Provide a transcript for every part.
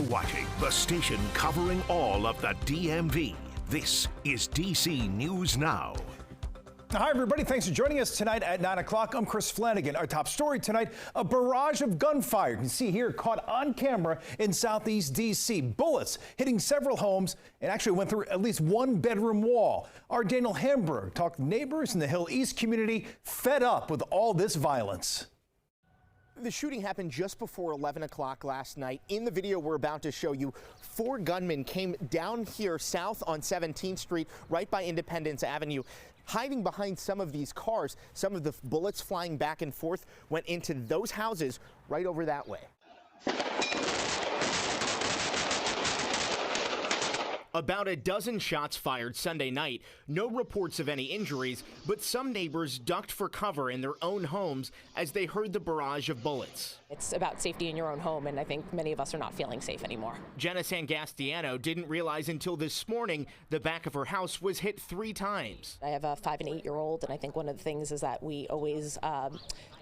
watching the station covering all of the DMV. This is DC News Now. Hi, everybody. Thanks for joining us tonight at 9 o'clock. I'm Chris Flanagan. Our top story tonight, a barrage of gunfire. You can see here caught on camera in southeast D.C. Bullets hitting several homes and actually went through at least one bedroom wall. Our Daniel Hamburg talked to neighbors in the Hill East community fed up with all this violence. The shooting happened just before 11 o'clock last night. In the video we're about to show you, 4 gunmen came down here south on 17th Street, right by Independence Avenue, hiding behind some of these cars. Some of the bullets flying back and forth went into those houses right over that way. About a dozen shots fired Sunday night. No reports of any injuries, but some neighbors ducked for cover in their own homes as they heard the barrage of bullets. It's about safety in your own home, and I think many of us are not feeling safe anymore. Jenna Sangastiano didn't realize until this morning the back of her house was hit 3 times. I have a 5- and 8-year-old, and I think one of the things is that we always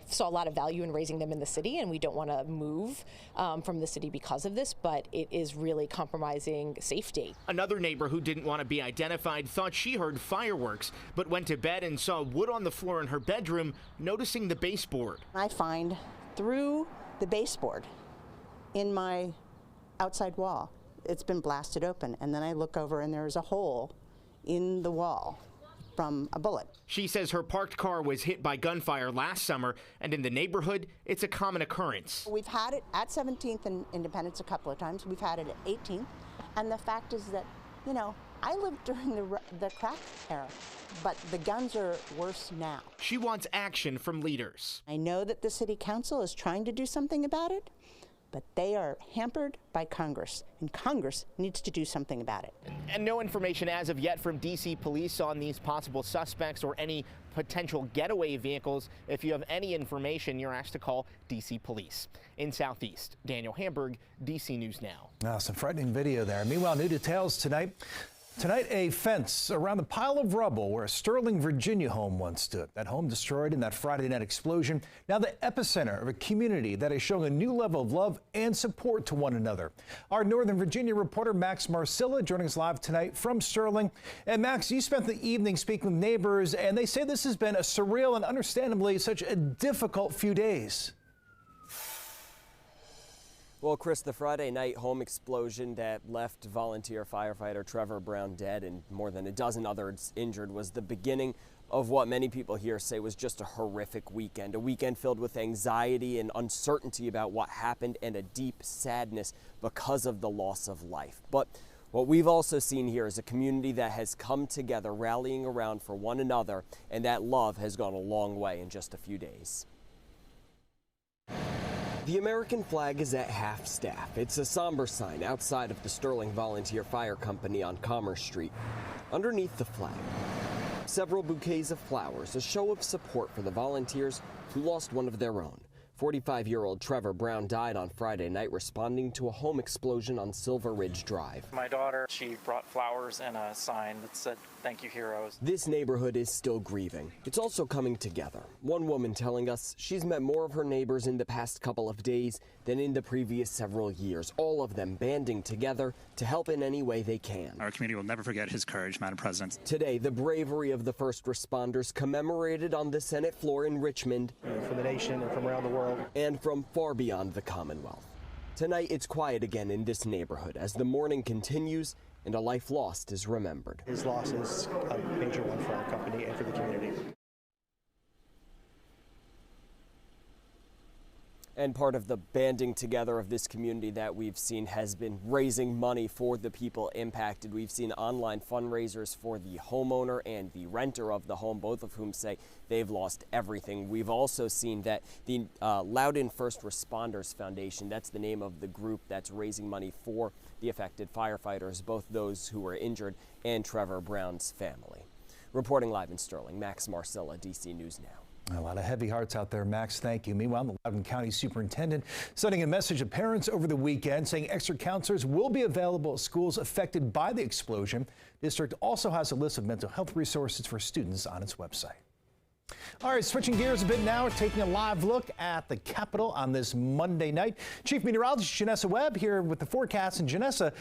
saw a lot of value in raising them in the city, and we don't want to move from the city because of this, but it is really compromising safety. Another neighbor who didn't want to be identified thought she heard fireworks, but went to bed and saw wood on the floor in her bedroom, noticing the baseboard. I find through the baseboard in my outside wall, it's been blasted open, and then I look over and there's a hole in the wall from a bullet. She says her parked car was hit by gunfire last summer, and in the neighborhood, it's a common occurrence. We've had it at 17th and Independence a couple of times. We've had it at 18th, and the fact is that, you know, I lived during the crack era, but the guns are worse now. She wants action from leaders. I know that the city council is trying to do something about it, but they are hampered by Congress, and Congress needs to do something about it. And no information as of yet from D.C. police on these possible suspects or any potential getaway vehicles. If you have any information, you're asked to call D.C. police. In Southeast, Daniel Hamburg, D.C. News Now. Some frightening video there. Meanwhile, new details tonight. Tonight, a fence around the pile of rubble where a Sterling, Virginia home once stood. That home destroyed in that Friday night explosion. Now the epicenter of a community that is showing a new level of love and support to one another. Our Northern Virginia reporter Max Marcilla joining us live tonight from Sterling. And Max, you spent the evening speaking with neighbors, and they say this has been a surreal and understandably such a difficult few days. Well, Chris, the Friday night home explosion that left volunteer firefighter Trevor Brown dead and more than a dozen others injured was the beginning of what many people here say was just a horrific weekend. A weekend filled with anxiety and uncertainty about what happened and a deep sadness because of the loss of life. But what we've also seen here is a community that has come together, rallying around for one another, and that love has gone a long way in just a few days. The American flag is at half staff. It's a somber sign outside of the Sterling Volunteer Fire Company on Commerce Street. Underneath the flag, several bouquets of flowers, a show of support for the volunteers who lost one of their own. 45-year-old Trevor Brown died on Friday night responding to a home explosion on Silver Ridge Drive. My daughter, she brought flowers and a sign that said, "Thank you, heroes." This neighborhood is still grieving. It's also coming together. One woman telling us she's met more of her neighbors in the past couple of days than in the previous several years, all of them banding together to help in any way they can. Our community will never forget his courage, Madam President. Today, the bravery of the first responders commemorated on the Senate floor in Richmond. For the nation and from around the world. And from far beyond the Commonwealth. Tonight, it's quiet again in this neighborhood as the mourning continues and a life lost is remembered. His loss is a major one for our company and for the community. And part of the banding together of this community that we've seen has been raising money for the people impacted. We've seen online fundraisers for the homeowner and the renter of the home, both of whom say they've lost everything. We've also seen that the Loudoun First Responders Foundation, that's the name of the group that's raising money for the affected firefighters, both those who were injured and Trevor Brown's family. Reporting live in Sterling, Max Marcilla, DC News Now. A lot of heavy hearts out there, Max. Thank you. Meanwhile, the Loudoun County Superintendent sending a message to parents over the weekend saying extra counselors will be available at schools affected by the explosion. District also has a list of mental health resources for students on its website. All right, switching gears a bit now, taking a live look at the Capitol on this Monday night. Chief Meteorologist Janessa Webb here with the forecast. And Janessa,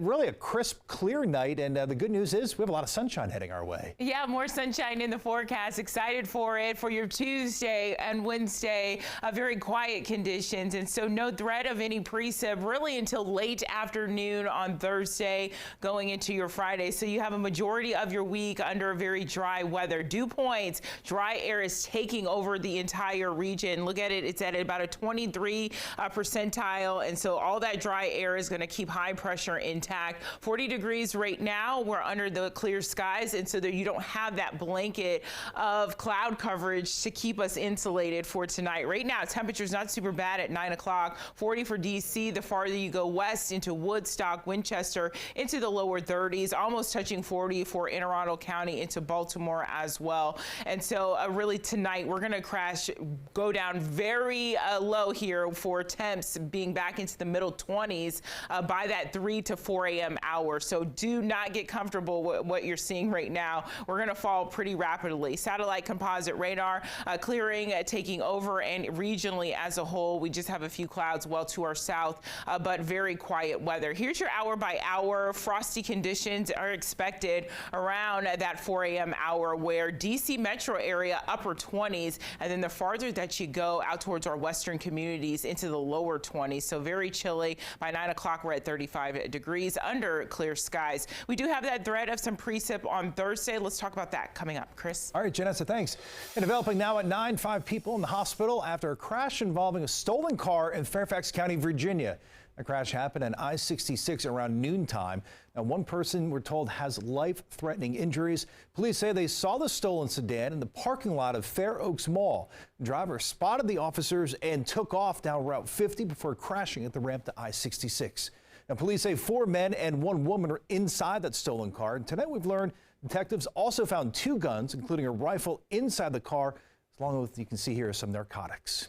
really a crisp, clear night. And the good news is we have a lot of sunshine heading our way. Yeah, more sunshine in the forecast. Excited for it for your Tuesday and Wednesday. Very quiet conditions. And so no threat of any precip really until late afternoon on Thursday going into your Friday. So you have a majority of your week under very dry weather. Dew points, dry air is taking over the entire region. Look at it, it's at about a 23 percentile, and so all that dry air is going to keep high pressure intact. 40 degrees right now. We're under the clear skies, and so that you don't have that blanket of cloud coverage to keep us insulated for tonight. Right now, temperature's not super bad at 9 o'clock. 40 for DC. The farther you go west into Woodstock, Winchester, into the lower 30s, almost touching 40 for Anne Arundel County into Baltimore as well. And so really tonight we're going to go down very low here for temps being back into the middle 20s by that 3 to 4 a.m. hour. So do not get comfortable with what you're seeing right now. We're going to fall pretty rapidly. Satellite composite radar clearing, taking over, and regionally as a whole, we just have a few clouds well to our south, but very quiet weather. Here's your hour by hour. Frosty conditions are expected around that 4 a.m. hour, where DC metro area upper 20s, and then the farther that you go out towards our western communities into the lower 20s. So very chilly. By 9 o'clock, we're at 35 degrees under clear skies. We do have that threat of some precip on Thursday. Let's talk about that coming up. Chris. All right, Janessa, thanks. And developing now at 9, 5 people in the hospital after a crash involving a stolen car in Fairfax County, Virginia. The crash happened on I-66 around noontime. Now, one person, we're told, has life-threatening injuries. Police say they saw the stolen sedan in the parking lot of Fair Oaks Mall. The driver spotted the officers and took off down Route 50 before crashing at the ramp to I-66. Now, police say 4 men and 1 woman are inside that stolen car. And tonight we've learned detectives also found 2 guns, including a rifle inside the car, along with, you can see here, some narcotics.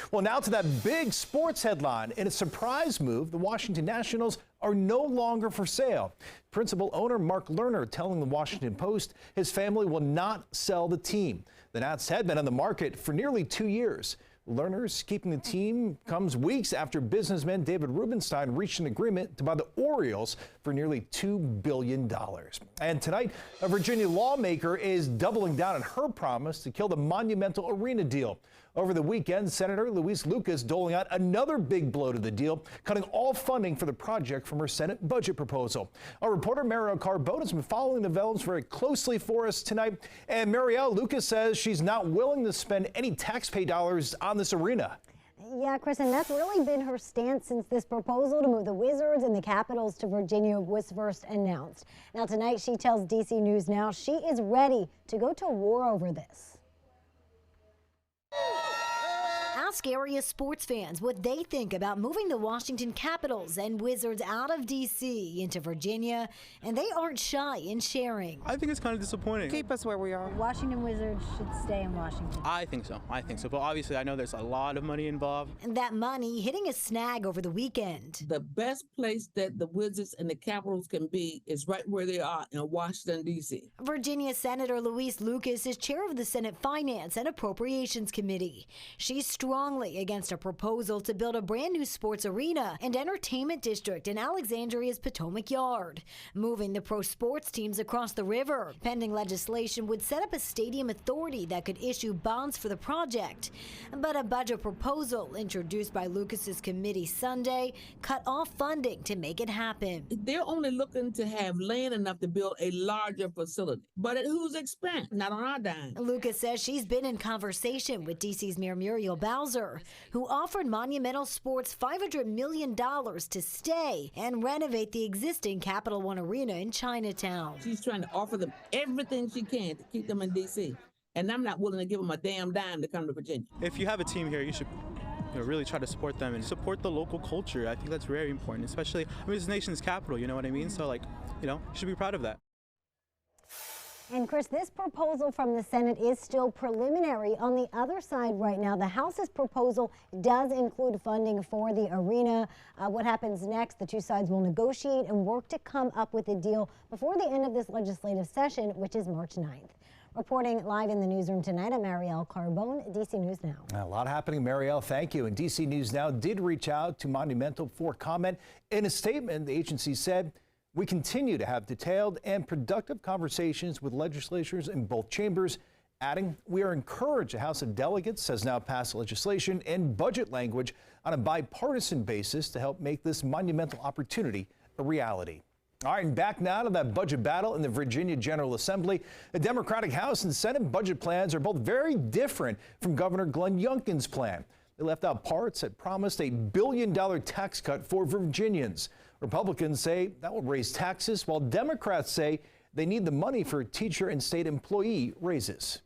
Well, now to that big sports headline. In a surprise move, the Washington Nationals are no longer for sale. Principal owner Mark Lerner telling the Washington Post his family will not sell the team. The Nats had been on the market for nearly 2 years. Lerner's keeping the team comes weeks after businessman David Rubenstein reached an agreement to buy the Orioles for nearly $2 billion. And tonight, a Virginia lawmaker is doubling down on her promise to kill the Monumental Arena deal. Over the weekend, Senator Louise Lucas doling out another big blow to the deal, cutting all funding for the project from her Senate budget proposal. Our reporter Marielle Carbone has been following the developments very closely for us tonight. And Marielle, Lucas says she's not willing to spend any taxpayer dollars on this arena. Yeah, Chris, and that's really been her stance since this proposal to move the Wizards and the Capitals to Virginia was first announced. Now tonight, she tells DC News Now she is ready to go to war over this. Ask area sports fans what they think about moving the Washington Capitals and Wizards out of D.C. into Virginia, and they aren't shy in sharing. I think it's kind of disappointing. Keep us where we are. Washington Wizards should stay in Washington. I think so. But obviously I know there's a lot of money involved. And that money hitting a snag over the weekend. The best place that the Wizards and the Capitals can be is right where they are in Washington, D.C. Virginia Senator Louise Lucas is chair of the Senate Finance and Appropriations Committee. She's strongly against a proposal to build a brand new sports arena and entertainment district in Alexandria's Potomac Yard, moving the pro sports teams across the river. Pending legislation would set up a stadium authority that could issue bonds for the project. But a budget proposal introduced by Lucas's committee Sunday cut off funding to make it happen. They're only looking to have land enough to build a larger facility, but at whose expense? Not on our dime. Lucas says she's been in conversation with DC's Mayor Muriel Bowser, who offered Monumental Sports $500 million to stay and renovate the existing Capital One Arena in Chinatown. She's trying to offer them everything she can to keep them in D.C., and I'm not willing to give them a damn dime to come to Virginia. If you have a team here, you should really try to support them and support the local culture. I think that's very important, especially, it's the nation's capital, you know what I mean? So, you should be proud of that. And Chris, this proposal from the Senate is still preliminary. On the other side right now, the House's proposal does include funding for the arena. What happens next? The two sides will negotiate and work to come up with a deal before the end of this legislative session, which is March 9th. Reporting live in the newsroom tonight, I'm Marielle Carbone, DC News Now. A lot happening, Marielle. Thank you. And DC News Now did reach out to Monumental for comment. In a statement, the agency said, "We continue to have detailed and productive conversations with legislators in both chambers," adding, "We are encouraged the House of Delegates has now passed legislation and budget language on a bipartisan basis to help make this monumental opportunity a reality." All right, and back now to that budget battle in the Virginia General Assembly. The Democratic House and Senate budget plans are both very different from Governor Glenn Youngkin's plan. They left out parts that promised a $1 billion tax cut for Virginians. Republicans say that will raise taxes, while Democrats say they need the money for teacher and state employee raises.